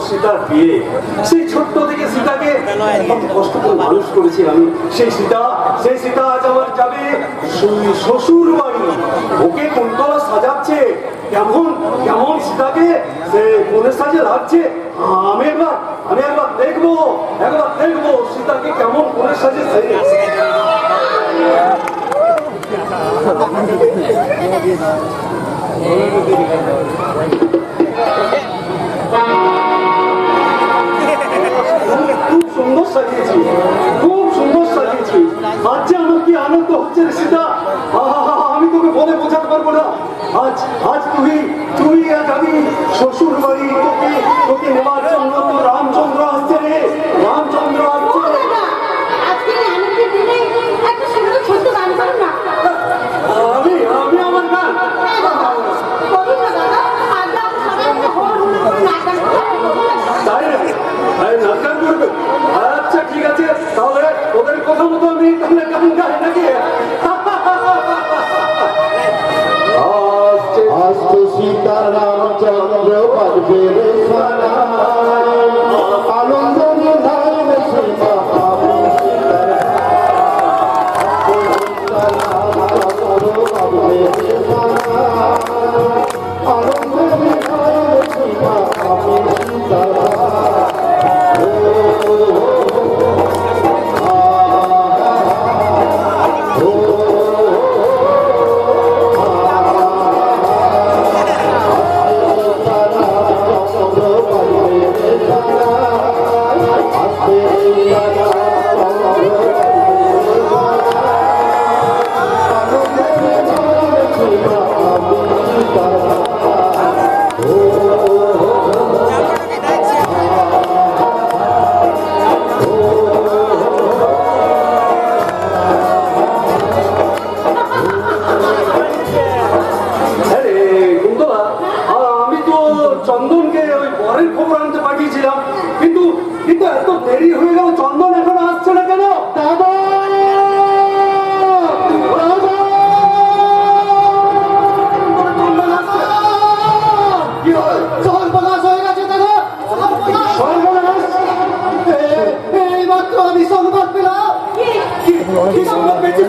সীতার বিয়ে, সেই ছোট্ট থেকে সীতাকে কষ্ট করে মানুষ করেছি আমি। সেই সীতা আজ আমার যাবে শ্বশুর বাড়ি। ওকে কোনতলা সাজাচ্ছে, কেমন কেমন সীতাকে সে মনে সাজে লাগছে। আমি একবার দেখবো সীতাকে কেমন মনে সাজে সেজেছে। খুব সুন্দর সাজিয়েছি। আজ আমার কি আনন্দ হচ্ছে রে সীতা, আমি তোকে বলে বোঝাতে পারবো না। আজ তুই আজ আমি শ্বশুর বাড়ি, তোকে নেওয়ার জন্য তো রামচন্দ্র আসছে রে, রামচন্দ্র আসছে। আমি আমার গান নাটক করবে। আচ্ছা ঠিক আছে, তাহলে ওদের কথা মতো আমি তাহলে গান গাই নাকি? আস্তে সীতা রামচন্দ্র পারবে আনন্দ নিধায়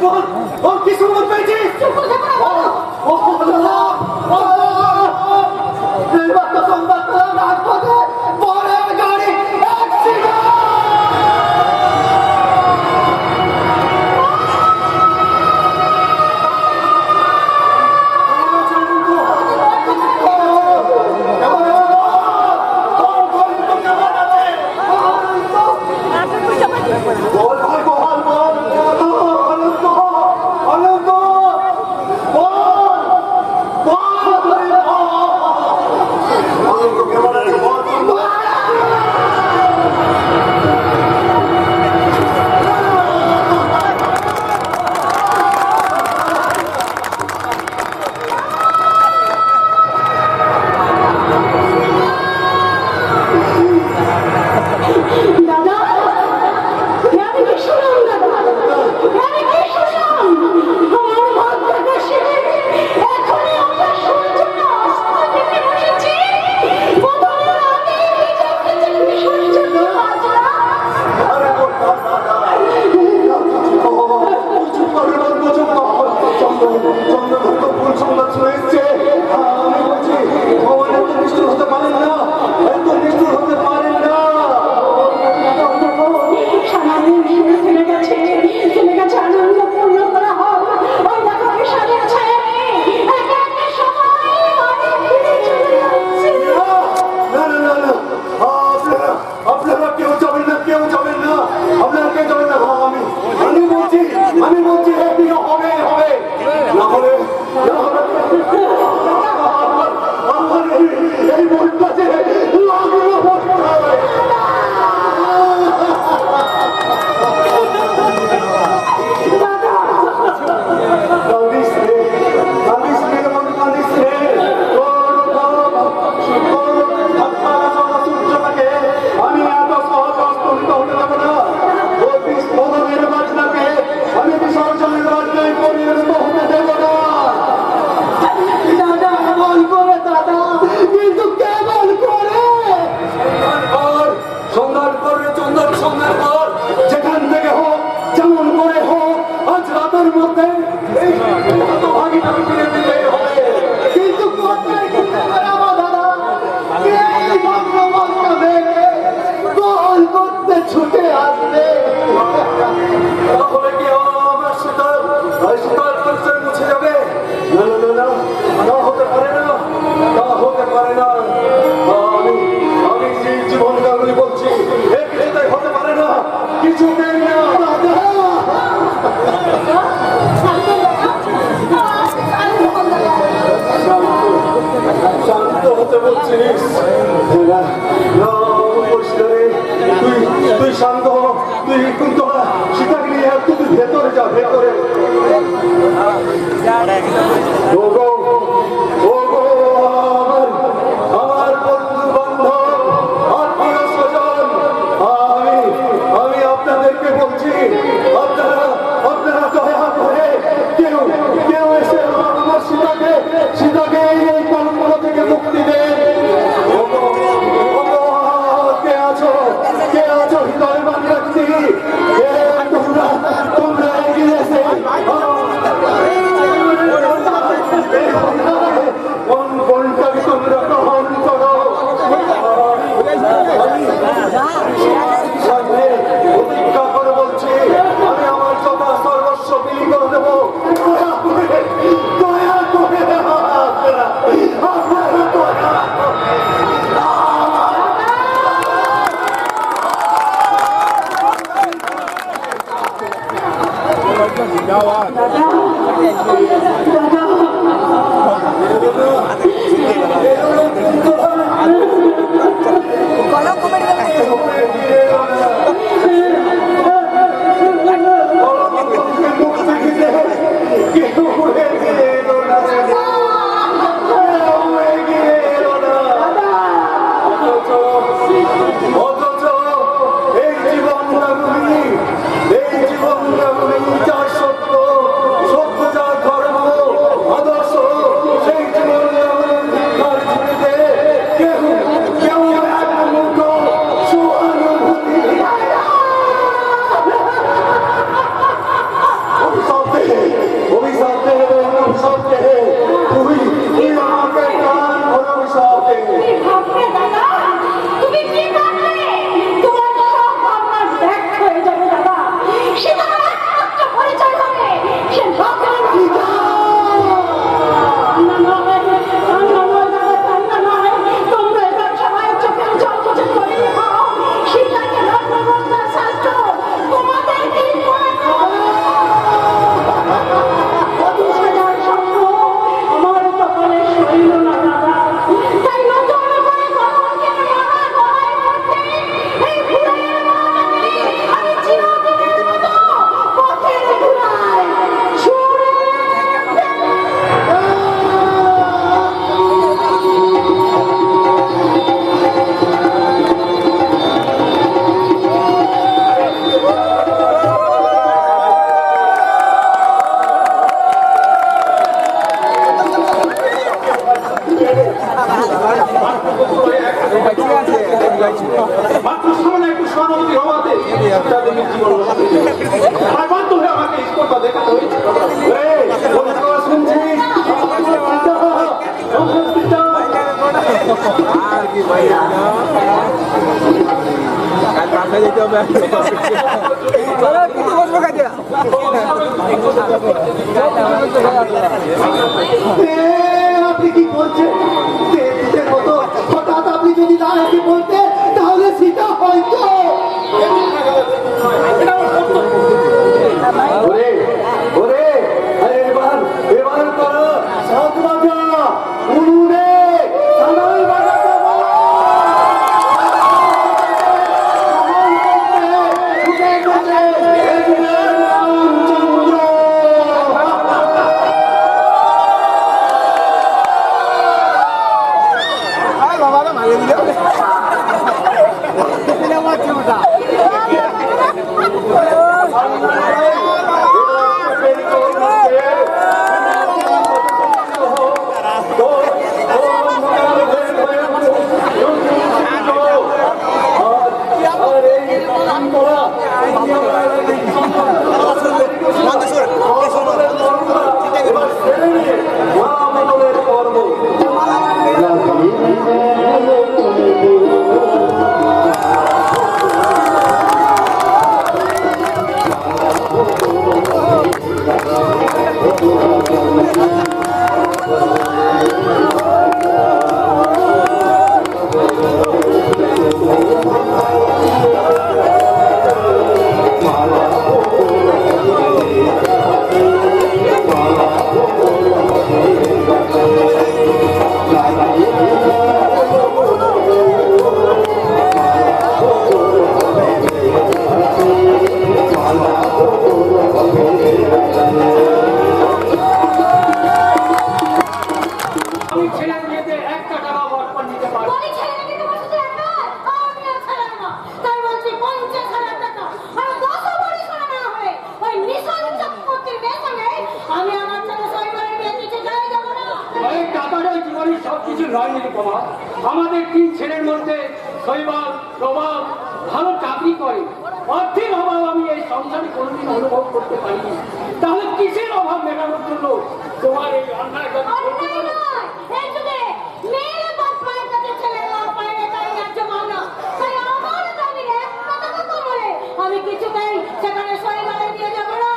বল ও কি সংবাদ পেয়েছিস? সংবাদ পেলাম রাজপথে পরের গাড়ি তুই শান্ত হ, তুই কিন্তু সীতাকে নিয়ে তুই ভেতরে যা, ভেতরে। আমার বন্ধু বান্ধব আত্মীয় স্বজন, আমি আপনাদেরকে বলছি, আপনারা দয়া করে কেউ এসে আমার সীতাকে এই কলঙ্ক থেকে মুক্তি দেন। কে আছো হৃদয় ব্যক্তি, তোমরা এগিয়ে এসে বনটাকে তোমরা গ্রহণ করো। প্রতিজ্ঞা করে বলছি, আমি আমার যথা সর্বস্ব বিলি করে দেবো। দয়া করে সত্য যা ধর্ম আদর্শ, সেই জীবন অভিশাপ দে, অভিশাপ দে, তুই আমাকে প্রাণ ভরে অভিশাপ দে। তুমি ভাববে দাদা, তুমি কি ভাববে? তোমার সব ভাবনা ব্যর্থ হয়ে যাবে দাদা। সে তোমার একমাত্র পরিচয় হবে, সে ভগবান সীতা। কান্না নয়, কান্না নয় দাদা, কান্না নয়। তোমরা এবার সবাই চোখের জল মুছে করে খাও। সীতাকে ধর্মবন্ধার শাস্ত্র তোমাদেরকেই করে দাও। কত সাজার স্বপ্ন আমার কপালে সইল না দাদা। তাই নতুন করে কলঙ্কের মালা গলায় পড়তে এই ফুলের মালাকে আমি চিরদিনের মতো পথের ধুলায় ছুঁড়ে মাত্র সামনে একটু সহানুভূতি হওয়াতে তাদের জীবন নষ্ট হয়ে গেছে। আর বাধ্য হয়ে আমাকে এই স্পর্ধা দেখাতে হয়েছে। এই, বন্ধু তোরা শুনছিস? আমার পিতা, আমার পিতা। আপনি কি করছেন? দেবদূতের মতো হঠাৎ আপনি যদি দাঁড়াতে বলতেন তাহলে সীতা হয়তো ওরে, ওরে, আরে এবার করো সাত বাজা, উনুনে সানাই বাজাতে বল। ছুটে গেছে এদিনের রামচন্দ্র। আমি ছেলে মেয়েদের একটা টাকা বর্তমান দিতে পারি। বলি ছেলে নাকি তোমার সাথে একটা? আমিও ছেলে না। তাই বলছি 50,000 টাকা। আর 10 ভরি সোনা না হলে ওই নিশান চক্রবর্তীর মেয়ের সঙ্গে আমি আমার ছেলে সৈবারের বিয়ে দিতে যাই যাবো না। ওই টাকাটাই জীবনের সবকিছু নয় নিরুপমা। আমাদের 3 ছেলের মধ্যে শৈবাল, প্রভাব ভালো চাকরি করে। অর্থের অভাব আমি এই সংসারে কোনোদিন অনুভব করতে পারিনি। তাহলে কিসের অভাব মেটানোর জন্য তোমার এই অন্যায় কাজ করতে অন্যায় পারো? নয়। এই যুগে মেয়ের বাপ মায়ের কাছে ছেলের লাভ পায় না, তাই ন্যায্য মানা। তাই আমার দাবির একটা টাকা কমলে আমি কিছুতেই সেখানে সৈবারের বিয়ে যাবো না।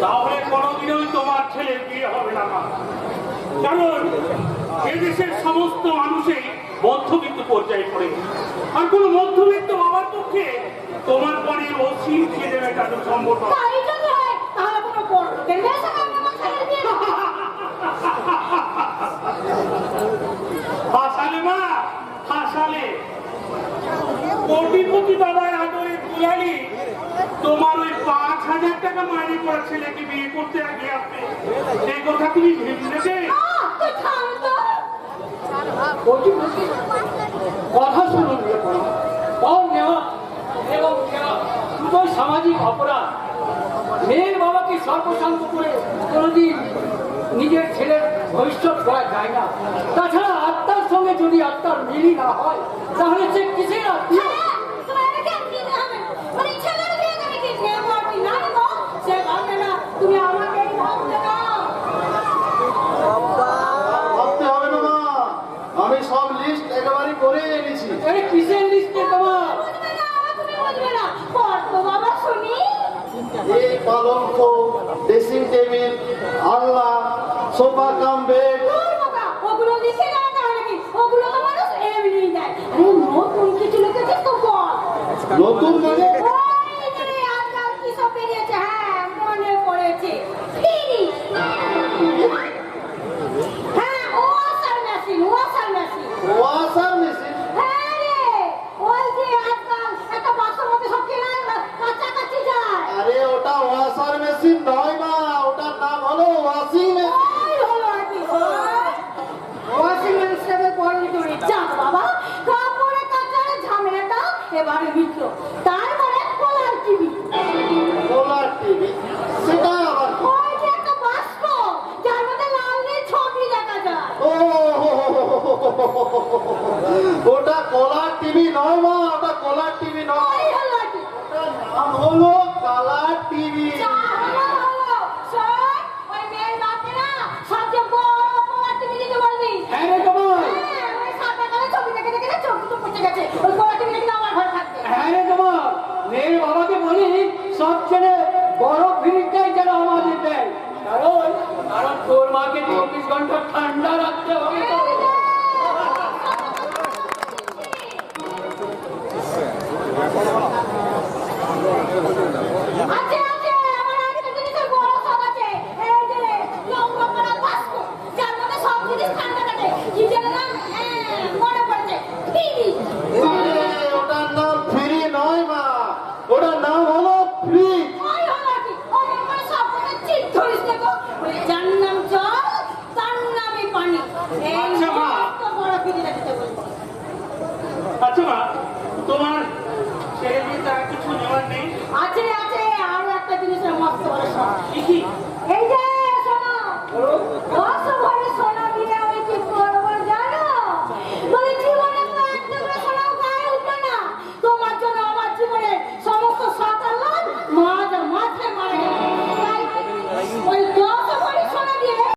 তাহলে কোনোদিনই তোমার ছেলের বিয়ে হবে না মা। কারণ এদেশের সমস্ত মানুষই মধ্যবিত্ত পর্যায়ে পড়ে, আর কোন মধ্যবিত্ত বাবার পক্ষে তোমার পরে অসীম খেয়ে দেবে তাদের সম্ভব নয়। তাই যদি হয় তাহলে কোনো বড়দের মেয়ের সঙ্গে আমি আমার ছেলের বিয়ে দেবো। হাসালে মা, হাসালে। কোটিপতি বাবার আদরে দুলালি তোমার ওই 5,000 টাকা মাইনে করা ছেলেকে বিয়ে করতে আগে আসবে, এই কথা তুমি ভেবে নেবে? তুই থাম তো। কথা শুনুন নিরুপমা। কম নেওয়া এবং দেওয়া দুটোই সামাজিক অপরাধ। মেয়ের বাবাকে সর্বশান্ত করে কোনোদিন নিজের ছেলের ভবিষ্যৎ করা যায় না। তাছাড়া আত্মার সঙ্গে যদি আত্মার মিলই না হয় তাহলে সে কিসের আত্মীয়? তোমার এটা কেন দিতে হবে? মানে ছেলের বিয়ে করে কি নেবো আর কি না নেবো সে ভাববে না। তুমি এই পালঙ্ক, ড্রেসিং টেবিল, আলনা, সোফা কাম বেড। দূর বাবা, ওগুলো লিখে দেওয়া যায় নাকি? ওগুলো তো মানুষ এমনি দেয়। আরে নতুন কিছু লিখেছিস তো বল। নতুন মানে? ওই যে আজকাল কি সব বেরিয়েছে, হ্যাঁ মনে পড়েছে। ফ্রিজ। হ্যাঁ, washer machine, washer machine. Washer machine? হ্যাঁ রে, ওই যে আজকাল একটা বাক্সের মধ্যে সব কেনা কাছাকাছি যায়। আরে ওটা ওয়াশার মেশিন নয় মা, ওটার নাম হলো ওয়াশিং মেশিন। ওই হলো আর কি। ওয়াশিং মেশিনের পরে তুমি যাক বাবা, কাপড়ে কাচারে ঝামেলাটা এবারে মিটলো। তারপরে কলার টিভি। Solar TV? সেটা আবার কি? ওই যে একটা বাক্স, যার মধ্যে লাল নীল ছবি দেখা যায়। ও ওটা কলার টিভি নয় মা,